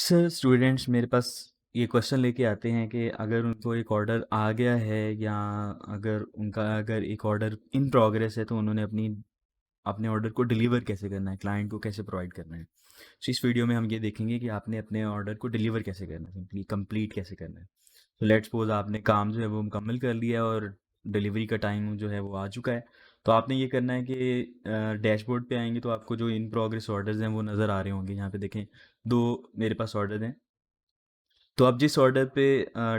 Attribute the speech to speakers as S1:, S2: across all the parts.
S1: अक्सर स्टूडेंट्स मेरे पास ये क्वेश्चन लेके आते हैं कि अगर उनको एक ऑर्डर आ गया है या अगर एक ऑर्डर इन प्रोग्रेस है तो उन्होंने अपने ऑर्डर को डिलीवर कैसे करना है, क्लाइंट को कैसे प्रोवाइड करना है। तो इस वीडियो में हम ये देखेंगे कि आपने अपने ऑर्डर को डिलीवर कैसे करना है, सिंपली कंप्लीट कैसे करना है। तो लेट्स सपोज आपने काम जो है वो मुकम्मल कर लिया और डिलीवरी का टाइम जो है वो आ चुका है। तो आपने ये करना है कि डैशबोर्ड पे आएंगे तो आपको जो इन प्रोग्रेस ऑर्डर्स हैं वो नज़र आ रहे होंगे। यहाँ पे देखें, दो मेरे पास ऑर्डर हैं। तो आप जिस ऑर्डर पे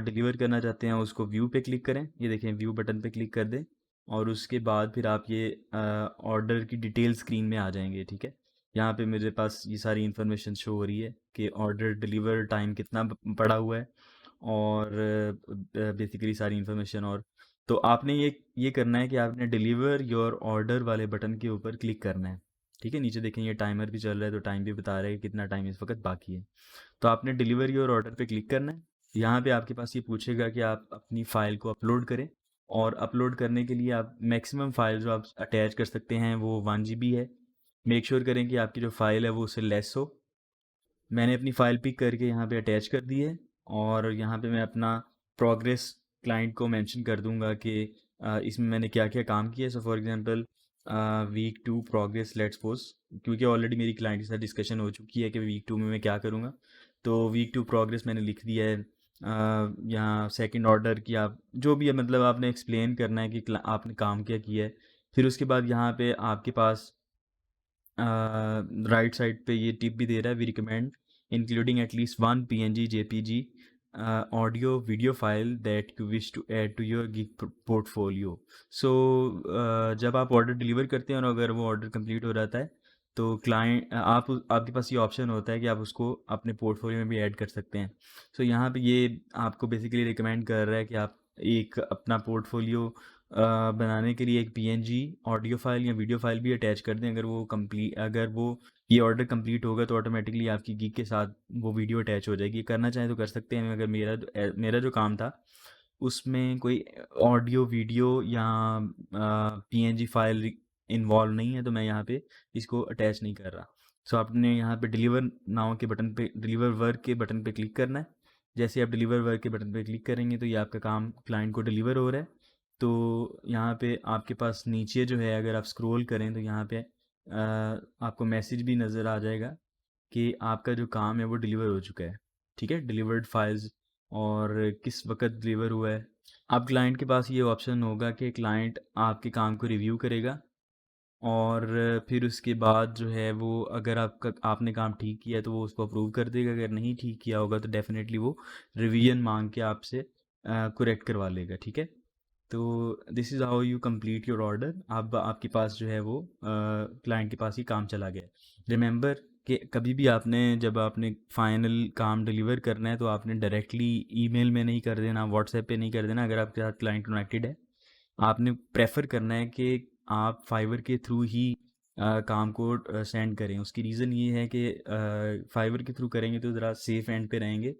S1: डिलीवर करना चाहते हैं उसको व्यू पे क्लिक करें। ये देखें, व्यू बटन पे क्लिक कर दें और उसके बाद फिर आप ये ऑर्डर की डिटेल स्क्रीन में आ जाएंगे। ठीक है, यहाँ पे मेरे पास ये सारी इन्फॉर्मेशन शो हो रही है कि ऑर्डर डिलीवर टाइम कितना पड़ा हुआ है और बेसिकली सारी इन्फॉर्मेशन। और तो आपने ये करना है कि आपने डिलीवर योर ऑर्डर वाले बटन के ऊपर क्लिक करना है। ठीक है, नीचे देखें ये टाइमर भी चल रहा है तो टाइम भी बता रहा है कि कितना टाइम इस वक्त बाकी है। तो आपने डिलीवर योर ऑर्डर पे क्लिक करना है। यहाँ पे आपके पास ये पूछेगा कि आप अपनी फ़ाइल को अपलोड करें और अपलोड करने के लिए आप मैक्सिमम फ़ाइल जो आप अटैच कर सकते हैं वो 1 GB है। मेक श्योर करें कि आपकी जो फ़ाइल है वो उससे लेस हो। मैंने अपनी फ़ाइल पिक करके यहाँ पे अटैच कर दी है और यहाँ पे मैं अपना प्रोग्रेस क्लाइंट को मेंशन कर दूंगा कि इसमें मैंने क्या क्या काम किया है। So for example week 2 progress let's suppose, क्योंकि ऑलरेडी मेरी क्लाइंट के साथ डिस्कशन हो चुकी है कि वीक 2 में मैं क्या करूँगा। तो वीक 2 प्रोग्रेस मैंने लिख दिया है। यहाँ सेकंड ऑर्डर की आप जो भी है, मतलब आपने एक्सप्लेन करना है कि आपने काम क्या किया है। फिर उसके बाद यहाँ पे आपके पास राइट साइड पे ये टिप भी दे रहा है, we recommend including at least 1 PNG JPG audio video file that you wish to add to your gig portfolio. So जब आप ऑर्डर डिलीवर करते हैं और अगर वो ऑर्डर कंप्लीट हो जाता है तो क्लाइंट आपके पास ये ऑप्शन होता है कि आप उसको अपने पोर्टफोलियो में भी ऐड कर सकते हैं। सो यहाँ पे ये आपको बेसिकली रिकमेंड कर रहा है कि आप एक अपना पोर्टफोलियो बनाने के लिए एक PNG ऑडियो फाइल या वीडियो फाइल भी अटैच कर दें। अगर वो ये ऑर्डर कंप्लीट होगा तो ऑटोमेटिकली आपकी गिग के साथ वो वीडियो अटैच हो जाएगी। करना चाहें तो कर सकते हैं, मगर मेरा जो काम था उसमें कोई ऑडियो वीडियो या PNG फाइल इन्वॉल्व नहीं है तो मैं यहाँ पे इसको अटैच नहीं कर रहा। सो आपने यहाँ पे डिलीवर वर्क के बटन पे क्लिक करना है। जैसे आप डिलीवर वर्क के बटन पे क्लिक करेंगे तो ये आपका काम क्लाइंट को डिलीवर हो रहा है। तो यहाँ पे आपके पास नीचे जो है, अगर आप स्क्रॉल करें तो यहाँ पे आपको मैसेज भी नज़र आ जाएगा कि आपका जो काम है वो डिलीवर हो चुका है। ठीक है, डिलीवर्ड फाइल्स और किस वक्त डिलीवर हुआ है। अब क्लाइंट के पास ये ऑप्शन होगा कि क्लाइंट आपके काम को रिव्यू करेगा और फिर उसके बाद जो है वो, अगर आपने काम ठीक किया है तो वो उसको अप्रूव कर देगा। अगर नहीं ठीक किया होगा तो डेफिनेटली वो रिवीजन मांग के आपसे करेक्ट करवा लेगा। ठीक है, तो this is how you complete your order. अब आपके पास जो है वो क्लाइंट के पास ही काम चला गया। रिमेंबर कि कभी भी जब आपने फाइनल काम डिलीवर करना है तो आपने डायरेक्टली ईमेल में नहीं कर देना, व्हाट्सएप पे नहीं कर देना। अगर आपके साथ क्लाइंट कनेक्टेड है, आपने प्रेफर करना है कि आप फाइवर के थ्रू ही काम को सेंड करें। उसकी रीज़न ये है कि फाइवर के थ्रू करेंगे तो ज़रा सेफ एंड पे रहेंगे,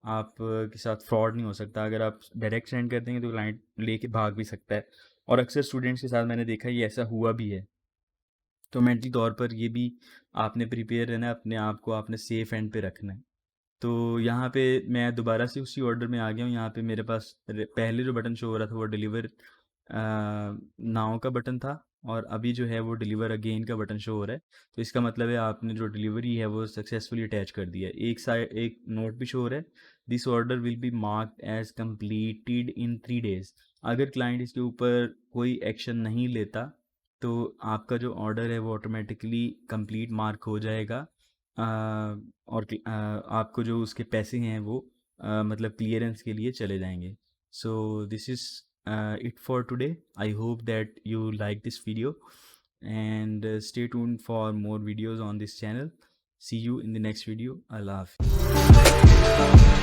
S1: आप के साथ फ्रॉड नहीं हो सकता। अगर आप डायरेक्ट सेंड कर देंगे तो क्लाइंट लेके भाग भी सकता है और अक्सर स्टूडेंट्स के साथ मैंने देखा ये ऐसा हुआ भी है। तो मेंटली तौर पर ये भी आपने प्रिपेयर रहना है, अपने आप को आपने सेफ एंड पे रखना है। तो यहाँ पे मैं दोबारा से उसी ऑर्डर में आ गया हूँ। यहाँ पे मेरे पास पहले जो बटन शो हो रहा था वो डिलीवर नाउ का बटन था और अभी जो है वो डिलीवर अगेन का बटन शो हो रहा है। तो इसका मतलब है आपने जो डिलीवरी है वो सक्सेसफुली अटैच कर दिया है। एक नोट भी शो हो रहा है, this order will be marked as completed in 3 days। अगर क्लाइंट इसके ऊपर कोई एक्शन नहीं लेता तो आपका जो ऑर्डर है वो ऑटोमेटिकली कंप्लीट मार्क हो जाएगा और आपको जो उसके पैसे हैं वो मतलब क्लियरेंस के लिए चले जाएंगे। So this is it for today. I hope that you like this video and stay tuned for more videos on this channel. See you in the next video. Allah Hafiz.